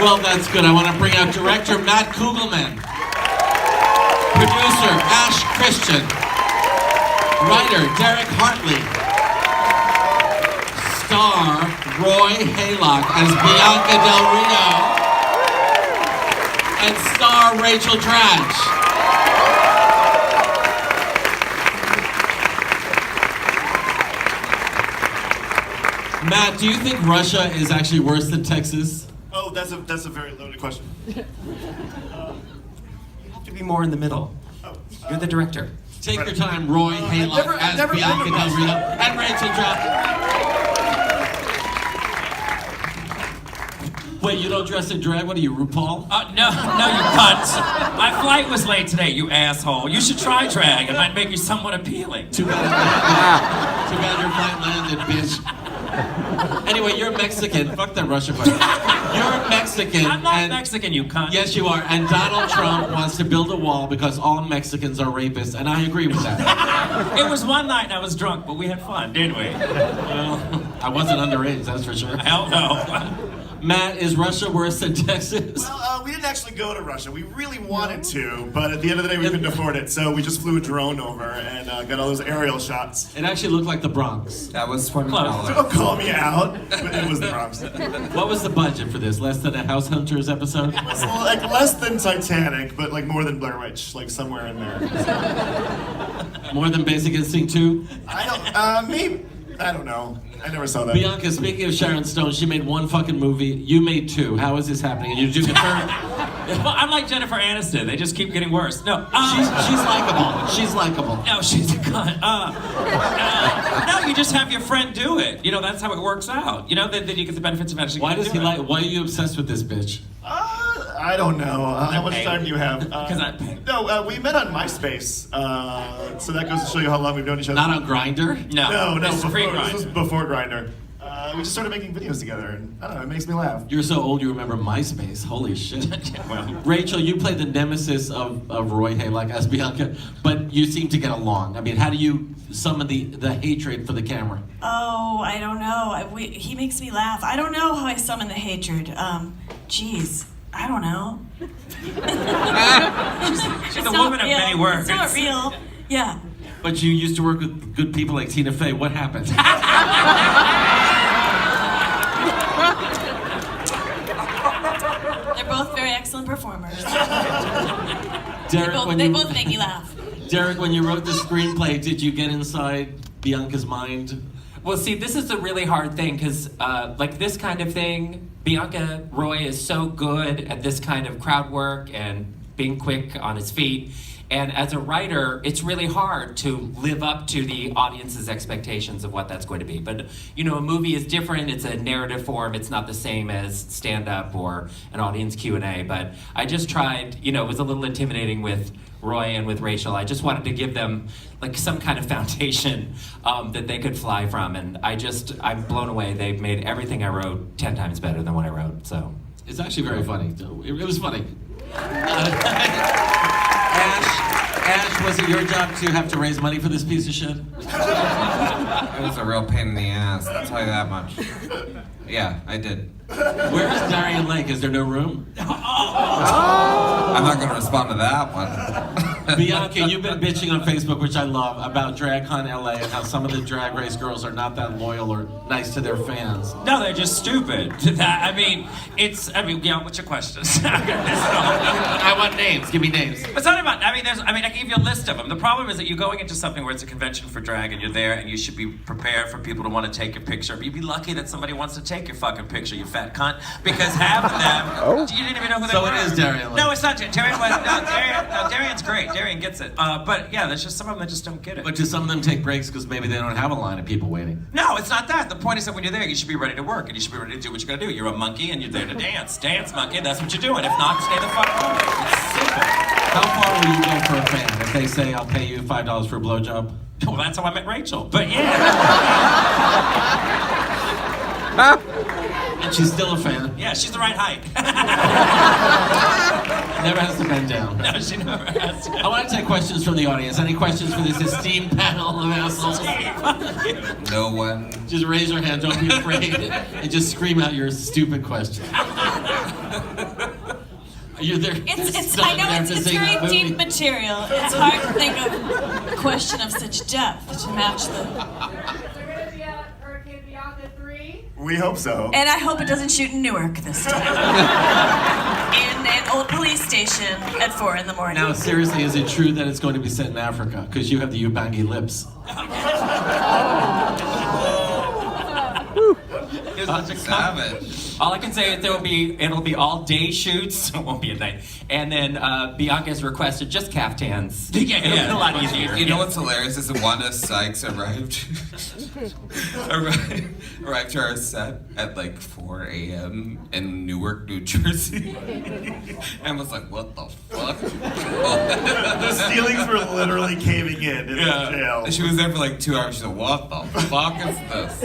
Well, that's good. I want to bring out director Matt Kugelman, producer Ash Christian, writer Derek Hartley, star Roy Haylock as Bianca Del Rio, and star Rachel Dratch. Matt, do you think Russia is actually worse than Texas? Oh, that's a very loaded question. You have to be more in the middle. You're the director. Take your time, Roy Haylock as Bianca Del Rio and Rachel Dratch. Wait, you don't dress in drag? What are you, RuPaul? No, you cunt. My flight was late today, you asshole. You should try drag. It might make you somewhat appealing. Too bad your flight landed, bitch. Anyway, you're Mexican. Fuck that Russia question. You're Mexican. I'm not Mexican, you cunt. Yes, you are. And Donald Trump wants to build a wall because all Mexicans are rapists, and I agree with that. It was one night and I was drunk, but we had fun, didn't we? Well, I wasn't underage, that's for sure. Hell no. Matt, is Russia worse than Texas? Well, we didn't actually go to Russia. We really wanted to, but at the end of the day, we couldn't afford it. So we just flew a drone over and got all those aerial shots. It actually looked like the Bronx. That was $20. Don't call me out, but it was the Bronx. What was the budget for this? Less than a House Hunters episode? It was like less than Titanic, but like more than Blair Witch, like somewhere in there. More than Basic Instinct 2? Maybe. I don't know. I never saw that. Bianca, speaking of Sharon Stone, she made one fucking movie. You made two. How is this happening? And you're doing a third? Well, I'm like Jennifer Aniston. They just keep getting worse. No, she's likable. She's likable. No, she's a cunt. No, you just have your friend do it. You know, that's how it works out. You know, then you get the benefits of actually. Why does he like? Why are you obsessed with this bitch? I don't know. How much time do you have? Because I paid. No, we met on MySpace. So that goes to show you how long we've known each other. Not on Grindr? No. This This was before Grindr. We just started making videos together, and I don't know, it makes me laugh. You're so old you remember MySpace. Holy shit. Well, Rachel, you played the nemesis of Roy Haylock as Bianca, but you seem to get along. I mean, how do you summon the hatred for the camera? Oh, I don't know. He makes me laugh. I don't know how I summon the hatred. Geez, I don't know. she's a woman of many words. It's not real. Yeah. But you used to work with good people like Tina Fey. What happened? They're both very excellent performers. Derek, they both make me laugh. Derek, when you wrote the screenplay, did you get inside Bianca's mind? Well, see, this is the really hard thing, because like this kind of thing, Bianca Roy is so good at this kind of crowd work and being quick on his feet. And as a writer, it's really hard to live up to the audience's expectations of what that's going to be. But, you know, a movie is different. It's a narrative form. It's not the same as stand-up or an audience Q&A. But I just tried, you know, it was a little intimidating with Roy and with Rachel. I just wanted to give them, like, some kind of foundation that they could fly from. And I'm blown away. They've made everything I wrote 10 times better than what I wrote, so. It's actually very funny. It was funny. Ash, was it your job to have to raise money for this piece of shit? It was a real pain in the ass, I'll tell you that much. Yeah, I did. Where is Darien Lake? Is there no room? I'm not going to respond to that one. Bianca, you've been bitching on Facebook, which I love, about DragCon LA and how some of the Drag Race girls are not that loyal or nice to their fans. no, they're just stupid. Yeah, what's your question? I want names. Give me names. It's not about, I can give you a list of them. The problem is that you're going into something where it's a convention for drag and you're there and you should be prepared for people to want to take your picture. But you'd be lucky that somebody wants to take your fucking picture, you fat cunt, because half of them, you didn't even know who they were. So it is Darien Lake. No, it's not. Darien's great. Darien gets it. But yeah, there's just some of them that just don't get it. But do some of them take breaks because maybe they don't have a line of people waiting? No, it's not that. The point is that when you're there, you should be ready to work and you should be ready to do what you gotta do. You're a monkey and you're there to dance. Dance, monkey, that's what you're doing. If not, stay the fuck home. It's simple. How far will you go for a fan? If they say, I'll pay you $5 for a blowjob? Well, that's how I met Rachel. But yeah. And she's still a fan. Yeah, she's the right height. Never has to bend down. No, she never has to. I want to take questions from the audience. Any questions for this esteemed panel of assholes? No one. Just raise your hand, don't be afraid, and just scream out your stupid question. You're there. I know it's very deep material. It's hard to think of a question of such depth to match the. Is there going to be a Hurricane Bianca 3? We hope so. And I hope it doesn't shoot in Newark this time. In an old police station at 4 in the morning. Now, seriously, is it true that it's going to be set in Africa? Because you have the Ubangi lips. You're such a Savage. All I can say is it'll be all day shoots. It won't be at night. And then Bianca has requested just caftans. Yeah, It'll be a lot easier. You know what's hilarious is that Wanda Sykes arrived to our set at like 4 a.m. in Newark, New Jersey, and was like, "What the fuck?" The ceilings were literally caving in the jail. She was there for like 2 hours. She's like, "What the fuck is this?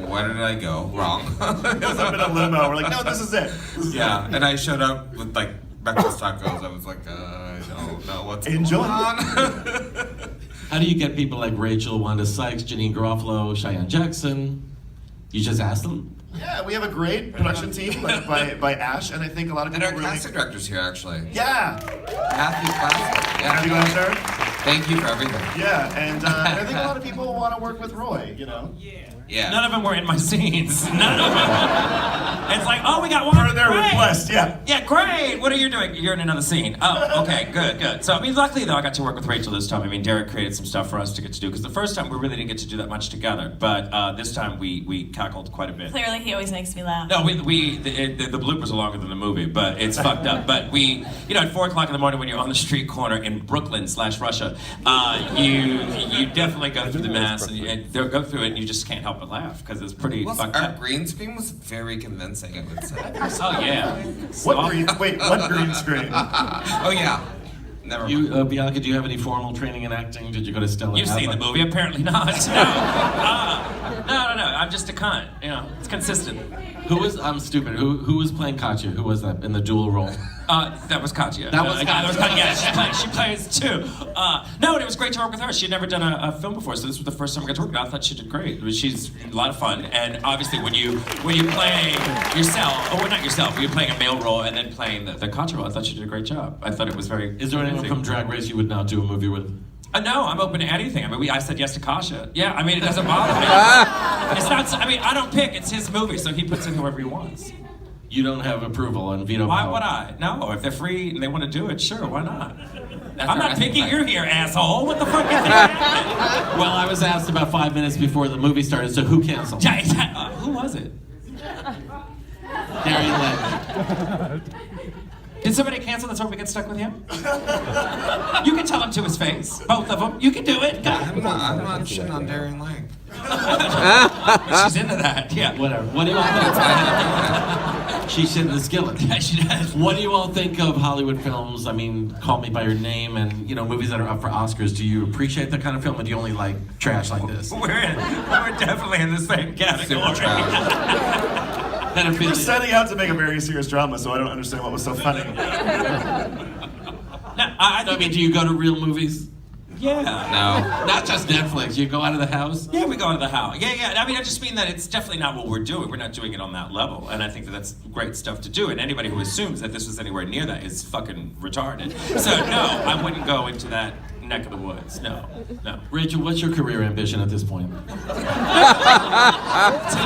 Where did I go wrong?" It was up in a limo. We're like, no, this is it. Yeah, and I showed up with like breakfast tacos. I was like, I don't know what's Enjoy. going on. How do you get people like Rachel, Wanda Sykes, Janine Garofalo, Cheyenne Jackson? You just ask them? Yeah, we have a great production team led by Ash, and I think a lot of And people our really. casting director's here actually. Yeah. Matthew Classic. Have you gone there? Thank you for everything. Yeah, and I think a lot of people want to work with Roy. You know. Yeah. None of them were in my scenes. None of them. It's like, oh, we got one. For their Great. request, yeah. Yeah, great. What are you doing? You're in another scene. Oh, okay, good. So, I mean, luckily, though, I got to work with Rachel this time. I mean, Derek created some stuff for us to get to do, because the first time we really didn't get to do that much together. But this time we cackled quite a bit. Clearly, he always makes me laugh. No, the bloopers are longer than the movie, but it's fucked up. But at 4 o'clock in the morning when you're on the street corner in Brooklyn/Russia, you definitely go through the mass and they'll go through it and you just can't help but laugh because it's pretty Well, fucked our up. green screen was very convincing, I would say. Oh yeah. What green screen? Oh yeah. Never mind. You, Bianca, do you have any formal training in acting? Did you go to Stella? You've seen the movie? Apparently not. No. I'm just a cunt. You know, it's consistent. I'm stupid. Who was playing Katya? Who was that in the dual role? That was Katya. That was Katya. Yeah, she plays too. No, and it was great to work with her. She had never done a film before, so this was the first time I got to work with her. I thought she did great. She's a lot of fun, and obviously when you play yourself, not yourself, you're playing a male role and then playing the Katya role. I thought she did a great job. I thought it was very. Is there anyone from Drag Race you would not do a movie with? No, I'm open to anything. I mean, I said yes to Kasha. Yeah, I mean, it doesn't bother me. It's not. I mean, I don't pick. It's his movie, so he puts in whoever he wants. You don't have approval and veto Why power. would I? No, if they're free and they want to do it, sure, why not? I'm our not picky. essay. You're here, asshole. What the fuck is that? Well, I was asked about 5 minutes before the movie started, so who canceled? Who was it? Darian Lynn. Did somebody cancel that so we get stuck with him? You can tell him to his face. Both of them. You can do it. I'm not shitting on Darian Lang. She's into that. Yeah. Whatever. What do you all think? She's shit in the skillet. Yeah, she does. What do you all think of Hollywood films? I mean, Call Me By Your Name and, movies that are up for Oscars. Do you appreciate that kind of film, or do you only like trash like this? We're definitely in the same category. Super trash. We were setting out to make a very serious drama, so I don't understand what was so funny. I I mean, do you go to real movies? Yeah. No. Not just Netflix. You go out of the house? Yeah, we go into the house. Yeah. I mean, I just mean that it's definitely not what we're doing. We're not doing it on that level. And I think that that's great stuff to do. And anybody who assumes that this was anywhere near that is fucking retarded. So, no, I wouldn't go into that neck of the woods. No. Rachel, what's your career ambition at this point? To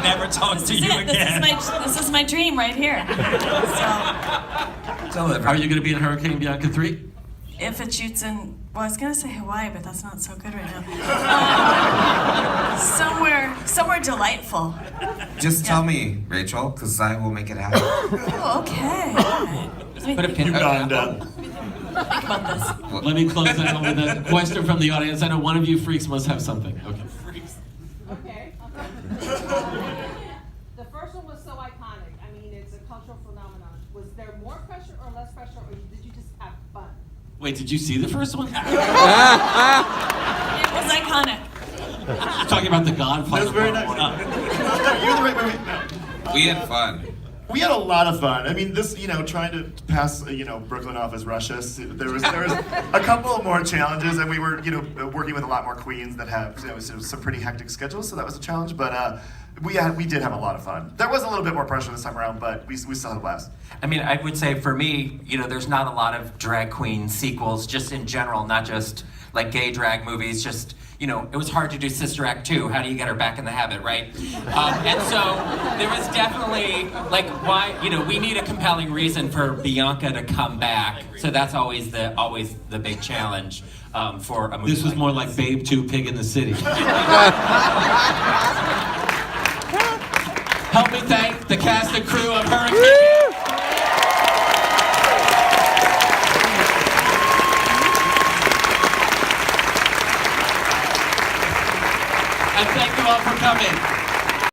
never talk to you again. This is my dream right here. So, Are you going to be in Hurricane Bianca 3? if it shoots in, well, I was gonna say Hawaii, but that's not so good right now. Somewhere delightful. Just tell me, Rachel, because I will make it happen. Oh, okay. All right. Let me Put a pin. Uganda. think about this. Let me close out with a question from the audience. I know one of you freaks must have something. Okay. Okay. The first one was so iconic. I mean, it's a cultural phenomenon. Was there more pressure or less pressure, or did you just have fun? Wait, did you see the first one? It was iconic. Talking about the Godfather. That's very nice. You're the right movie. No. We had fun. We had a lot of fun. I mean, this, trying to pass, Brooklyn off as Russia. There was a couple of more challenges, and we were, working with a lot more queens that have, some pretty hectic schedules. So that was a challenge. But we did have a lot of fun. There was a little bit more pressure this time around, but we still had a blast. I mean, I would say for me, there's not a lot of drag queen sequels, just in general, not just like gay drag movies, just, it was hard to do Sister Act 2. How do you get her back in the habit, right? And so there was definitely, like, why, we need a compelling reason for Bianca to come back. So that's always the big challenge for a movie. This was more like Babe 2, Pig in the City. Help me thank the cast and crew of Hurricane. And thank you all for coming.